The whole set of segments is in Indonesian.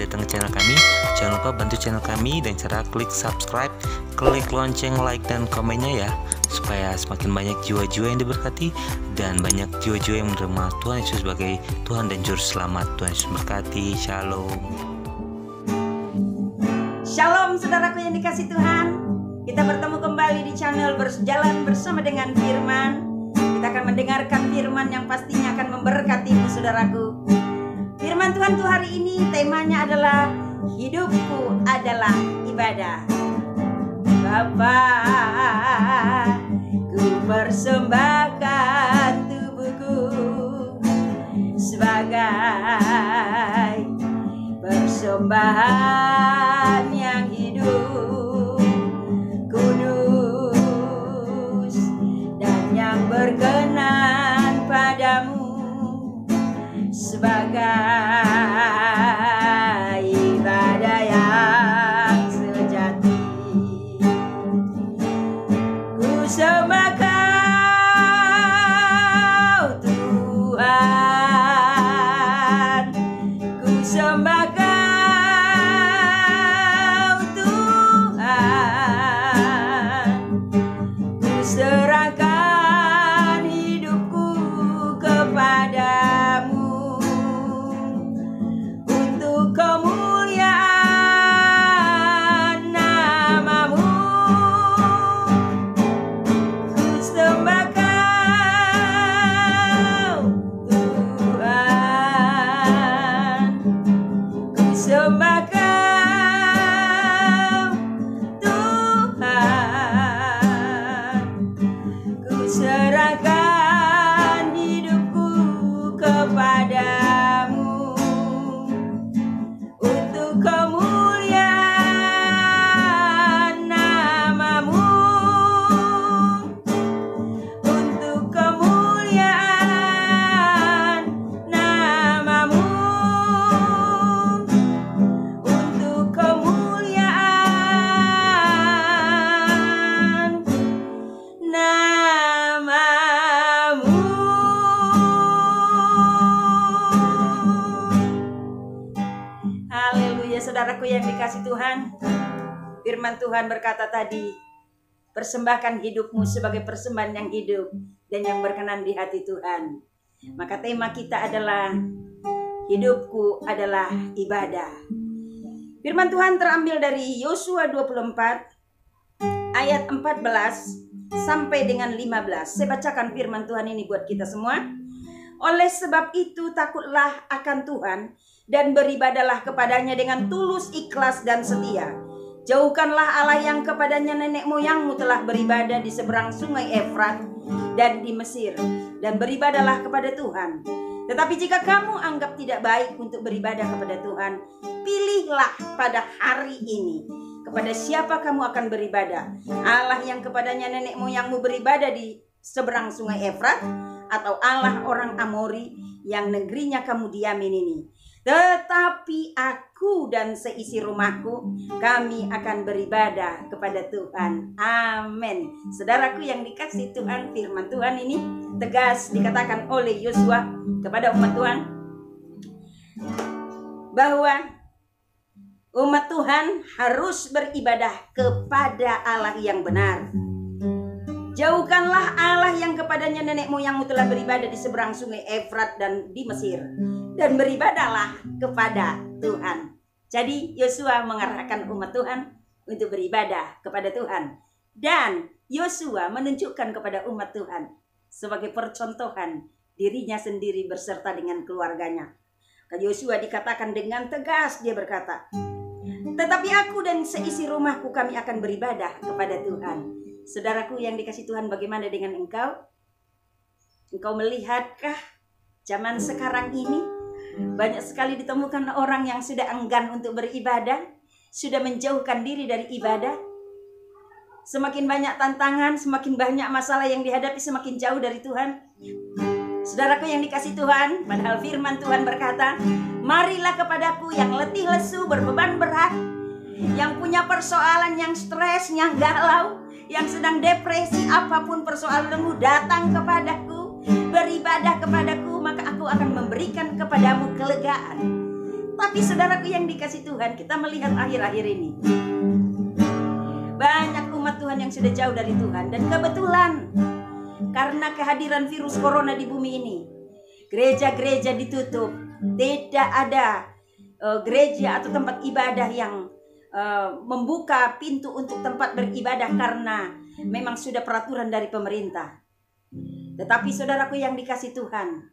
datang ke channel kami. Jangan lupa bantu channel kami dengan cara klik subscribe, klik lonceng, like, dan komennya ya, supaya semakin banyak jiwa-jiwa yang diberkati dan banyak jiwa-jiwa yang menerima Tuhan Yesus sebagai Tuhan dan Juru Selamat. Tuhan Yesus berkati. Shalom. Shalom saudaraku yang dikasih Tuhan. Kita bertemu kembali di channel Berjalan Bersama dengan Firman. Kita akan mendengarkan firman yang pastinya akan memberkatimu saudaraku. Firman Tuhan tuh hari ini temanya adalah hidupku adalah ibadah. Bapa, ku persembahkan tubuhku sebagai persembahan yang hidup, kudus, dan yang berkenan padamu, sebagai ibadah yang sejati. Ku sembah Kau Tuhan, ku sembah Kau Tuhan, ku serahkan hidupku kepadamu untuk kemuliaan namamu. Ku sembah Kau Tuhan, ku sembah Kau Tuhan, ku serahkan hidupku kepadamu untuk kemuliaan namamu, untuk kemuliaan namamu, untuk kemuliaan namamu. Haleluya saudaraku yang dikasih Tuhan. Firman Tuhan berkata tadi, persembahkan hidupmu sebagai persembahan yang hidup dan yang berkenan di hati Tuhan. Maka tema kita adalah hidupku adalah ibadah. Firman Tuhan terambil dari Yosua 24 ayat 14 sampai dengan 15. Saya bacakan firman Tuhan ini buat kita semua. Oleh sebab itu takutlah akan Tuhan dan beribadalah kepadanya dengan tulus, ikhlas, dan setia. Jauhkanlah Allah yang kepadanya nenek moyangmu telah beribadah di seberang sungai Efrat dan di Mesir, dan beribadalah kepada Tuhan. Tetapi jika kamu anggap tidak baik untuk beribadah kepada Tuhan, pilihlah pada hari ini kepada siapa kamu akan beribadah. Allah yang kepadanya nenek moyangmu beribadah di seberang sungai Efrat, atau Allah orang Amori yang negerinya kamu diamin ini. Tetapi aku dan seisi rumahku, kami akan beribadah kepada Tuhan. Amin. Saudaraku yang dikasih Tuhan, firman Tuhan ini tegas dikatakan oleh Yosua kepada umat Tuhan bahwa umat Tuhan harus beribadah kepada Allah yang benar. Jauhkanlah Allah yang kepadanya nenek moyangmu telah beribadah di seberang sungai Efrat dan di Mesir, dan beribadahlah kepada Tuhan. Jadi Yosua mengarahkan umat Tuhan untuk beribadah kepada Tuhan, dan Yosua menunjukkan kepada umat Tuhan sebagai percontohan dirinya sendiri beserta dengan keluarganya. Yosua dikatakan dengan tegas, dia berkata, tetapi aku dan seisi rumahku kami akan beribadah kepada Tuhan. Saudaraku yang dikasih Tuhan, bagaimana dengan engkau? Engkau melihatkah zaman sekarang ini banyak sekali ditemukan orang yang sudah enggan untuk beribadah, sudah menjauhkan diri dari ibadah? Semakin banyak tantangan, semakin banyak masalah yang dihadapi, semakin jauh dari Tuhan. Saudaraku yang dikasih Tuhan, padahal firman Tuhan berkata, marilah kepadaku yang letih lesu berbeban berat, yang punya persoalan, yang stres, yang galau, yang sedang depresi, apapun persoalanmu, datang kepadaku, beribadah kepadaku, maka aku akan memberikan kepadamu kelegaan. Tetapi saudaraku yang dikasih Tuhan, kita melihat akhir-akhir ini banyak umat Tuhan yang sudah jauh dari Tuhan. Dan kebetulan karena kehadiran virus corona di bumi ini, gereja-gereja ditutup. Tidak ada gereja atau tempat ibadah yang membuka pintu untuk tempat beribadah karena memang sudah peraturan dari pemerintah. Tetapi saudaraku yang dikasih Tuhan,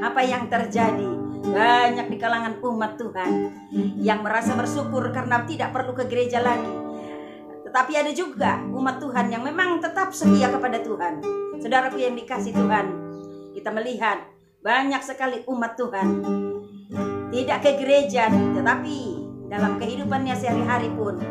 apa yang terjadi? Banyak di kalangan umat Tuhan yang merasa bersyukur karena tidak perlu ke gereja lagi. Tetapi ada juga umat Tuhan yang memang tetap setia kepada Tuhan. Saudaraku yang dikasih Tuhan, kita melihat banyak sekali umat Tuhan tidak ke gereja, tetapi dalam kehidupannya sehari-hari pun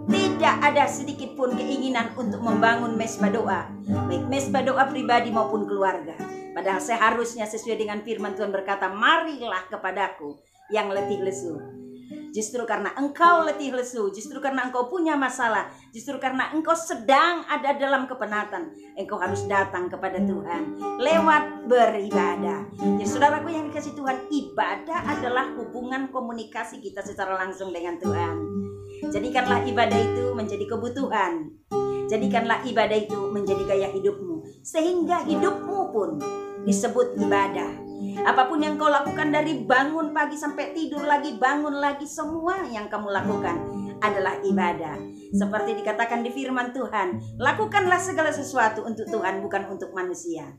tidak ada sedikit pun keinginan untuk membangun mesbah doa, baik mesbah doa pribadi maupun keluarga. Padahal seharusnya sesuai dengan firman Tuhan berkata, marilah kepadaku yang letih lesu. Justru karena engkau letih lesu, justru karena engkau punya masalah, justru karena engkau sedang ada dalam kepenatan, engkau harus datang kepada Tuhan lewat beribadah. Jadi saudaraku yang dikasih Tuhan, ibadah adalah hubungan komunikasi kita secara langsung dengan Tuhan. Jadikanlah ibadah itu menjadi kebutuhan. Jadikanlah ibadah itu menjadi gaya hidupmu, sehingga hidupmu pun disebut ibadah. Apapun yang kau lakukan dari bangun pagi sampai tidur lagi, bangun lagi, semua yang kamu lakukan adalah ibadah. Seperti dikatakan di firman Tuhan, lakukanlah segala sesuatu untuk Tuhan, bukan untuk manusia.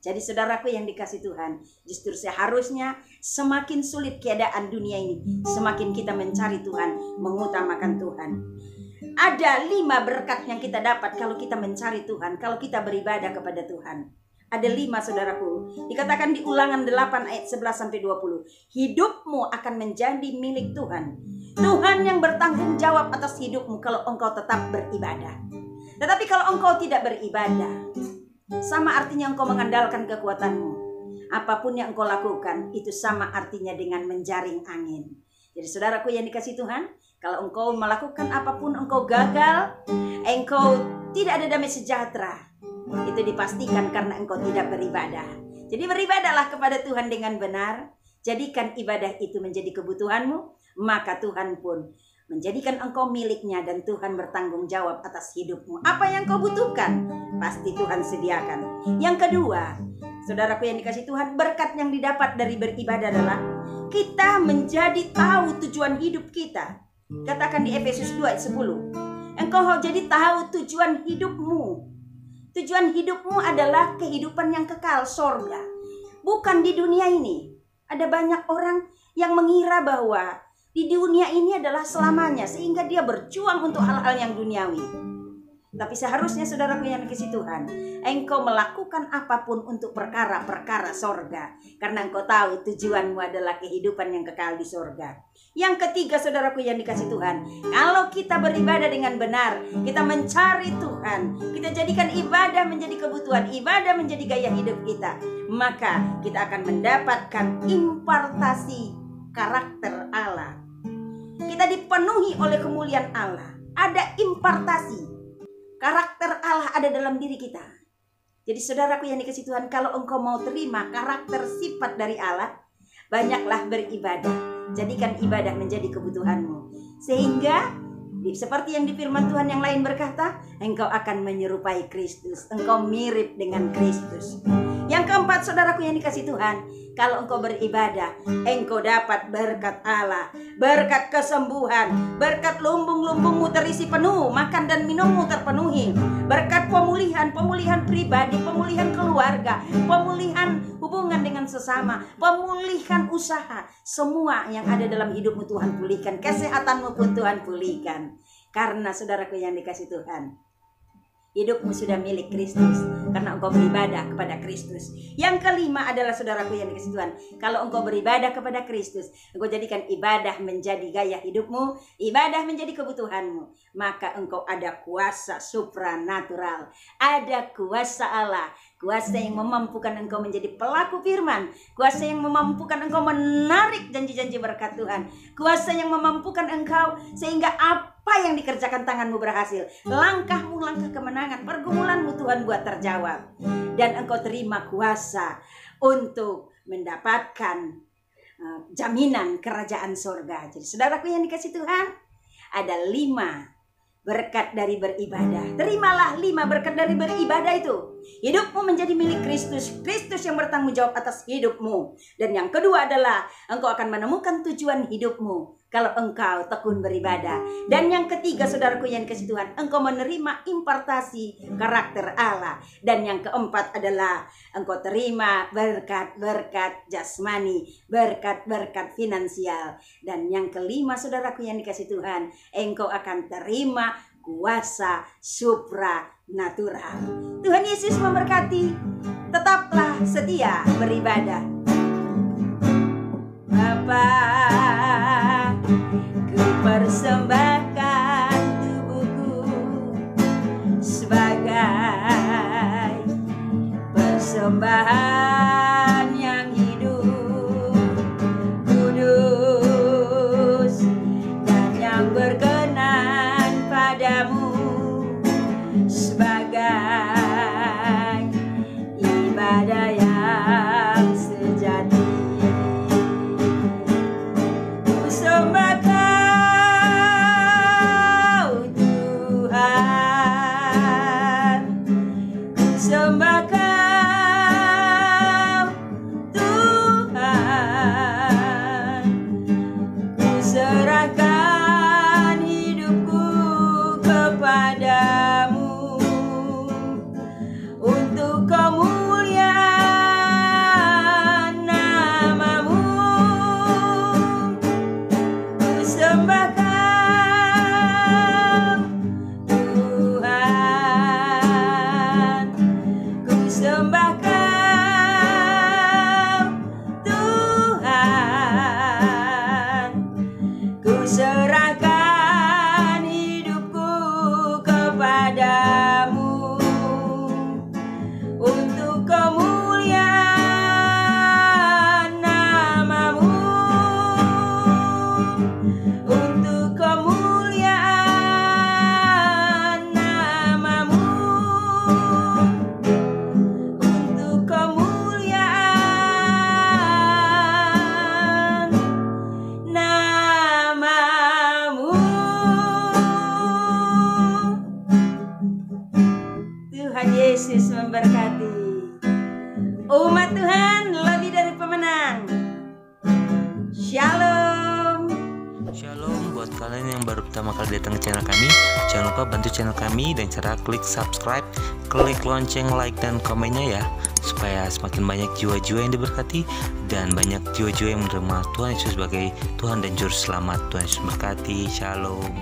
Jadi saudaraku yang dikasih Tuhan, justru seharusnya semakin sulit keadaan dunia ini, semakin kita mencari Tuhan, mengutamakan Tuhan. Ada 5 berkat yang kita dapat kalau kita mencari Tuhan, kalau kita beribadah kepada Tuhan. Ada 5 saudaraku. Dikatakan di Ulangan 8 ayat 11-20. Hidupmu akan menjadi milik Tuhan. Tuhan yang bertanggung jawab atas hidupmu kalau engkau tetap beribadah. Tetapi kalau engkau tidak beribadah, sama artinya engkau mengandalkan kekuatanmu. Apapun yang engkau lakukan, itu sama artinya dengan menjaring angin. Jadi saudaraku yang dikasih Tuhan, kalau engkau melakukan apapun, engkau gagal, engkau tidak ada damai sejahtera, itu dipastikan karena engkau tidak beribadah. Jadi beribadahlah kepada Tuhan dengan benar. Jadikan ibadah itu menjadi kebutuhanmu, maka Tuhan pun menjadikan engkau miliknya dan Tuhan bertanggung jawab atas hidupmu. Apa yang kau butuhkan, pasti Tuhan sediakan. Yang kedua, saudaraku yang dikasih Tuhan, berkat yang didapat dari beribadah adalah kita menjadi tahu tujuan hidup kita. Katakan di Efesus 2 ayat 10. Engkau jadi tahu tujuan hidupmu. Tujuan hidupmu adalah kehidupan yang kekal, sorga. Bukan di dunia ini. Ada banyak orang yang mengira bahwa di dunia ini adalah selamanya, sehingga dia berjuang untuk hal-hal yang duniawi. Tapi seharusnya saudaraku yang dikasih Tuhan, engkau melakukan apapun untuk perkara-perkara sorga, karena engkau tahu tujuanmu adalah kehidupan yang kekal di sorga. Yang ketiga saudaraku yang dikasih Tuhan, kalau kita beribadah dengan benar, kita mencari Tuhan, kita jadikan ibadah menjadi kebutuhan, ibadah menjadi gaya hidup kita, maka kita akan mendapatkan impartasi karakter Allah. Kita dipenuhi oleh kemuliaan Allah. Ada impartasi karakter Allah ada dalam diri kita. Jadi saudaraku yang dikasih Tuhan, kalau engkau mau terima karakter sifat dari Allah, banyaklah beribadah. Jadikan ibadah menjadi kebutuhanmu, sehingga seperti yang di firman Tuhan yang lain berkata, engkau akan menyerupai Kristus, engkau mirip dengan Kristus. Yang keempat saudaraku yang dikasih Tuhan, kalau engkau beribadah, engkau dapat berkat Allah, berkat kesembuhan, berkat lumbung-lumbungmu terisi penuh, makan dan minummu terpenuhi, berkat pemulihan pribadi, pemulihan keluarga, pemulihan hubungan dengan sesama, pemulihan usaha, semua yang ada dalam hidupmu Tuhan pulihkan, kesehatanmu pun Tuhan pulihkan. Karena saudaraku yang dikasih Tuhan, hidupmu sudah milik Kristus karena engkau beribadah kepada Kristus. Yang kelima adalah saudaraku yang dikasih Tuhan, kalau engkau beribadah kepada Kristus, engkau jadikan ibadah menjadi gaya hidupmu, ibadah menjadi kebutuhanmu, maka engkau ada kuasa supranatural, ada kuasa Allah, kuasa yang memampukan engkau menjadi pelaku firman, kuasa yang memampukan engkau menarik janji-janji berkat Tuhan, kuasa yang memampukan engkau sehingga apa yang dikerjakan tanganmu berhasil, langkahmu langkah kemenangan, pergumulanmu Tuhan buat terjawab, dan engkau terima kuasa untuk mendapatkan jaminan kerajaan sorga. Jadi saudaraku yang dikasih Tuhan, ada 5 berkat dari beribadah. Terimalah 5 berkat dari beribadah itu. Hidupmu menjadi milik Kristus. Kristus yang bertanggung jawab atas hidupmu. Dan yang kedua adalah engkau akan menemukan tujuan hidupmu kalau engkau tekun beribadah. Dan yang ketiga, saudaraku yang dikasih Tuhan, engkau menerima impartasi karakter Allah. Dan yang keempat adalah engkau terima berkat-berkat jasmani, berkat-berkat finansial. Dan yang kelima, saudaraku yang dikasih Tuhan, engkau akan terima kuasa supranatural. Tuhan Yesus memberkati. Tetaplah setia beribadah. Bapa, ku persembahkan tubuhku sebagai persembahan yang hidup, kudus, dan yang berkenan padamu, sebagai ibadah yang sejati. Ku sembah Kau Tuhan, ku sembah Kau Tuhan, ku serahkan hidupku kepadamu untuk kemuliaan nama-Mu. Ku sembah Kau Tuhan, ku sembah Kau Tuhan, ku serahkan hidupku kepadamu untuk kemuliaan nama-Mu, untuk kemuliaan nama-Mu, untuk kemuliaan nama-Mu. Tuhan Yesus memberkati. Umat Tuhan lebih dari pemenang. Shalom. Shalom buat kalian yang baru pertama kali datang ke channel kami. Jangan lupa bantu channel kami dengan cara klik subscribe, klik lonceng, like, dan komennya ya, supaya semakin banyak jiwa-jiwa yang diberkati dan banyak jiwa-jiwa yang menerima Tuhan Yesus sebagai Tuhan dan Juru Selamat. Tuhan Yesus memberkati. Shalom.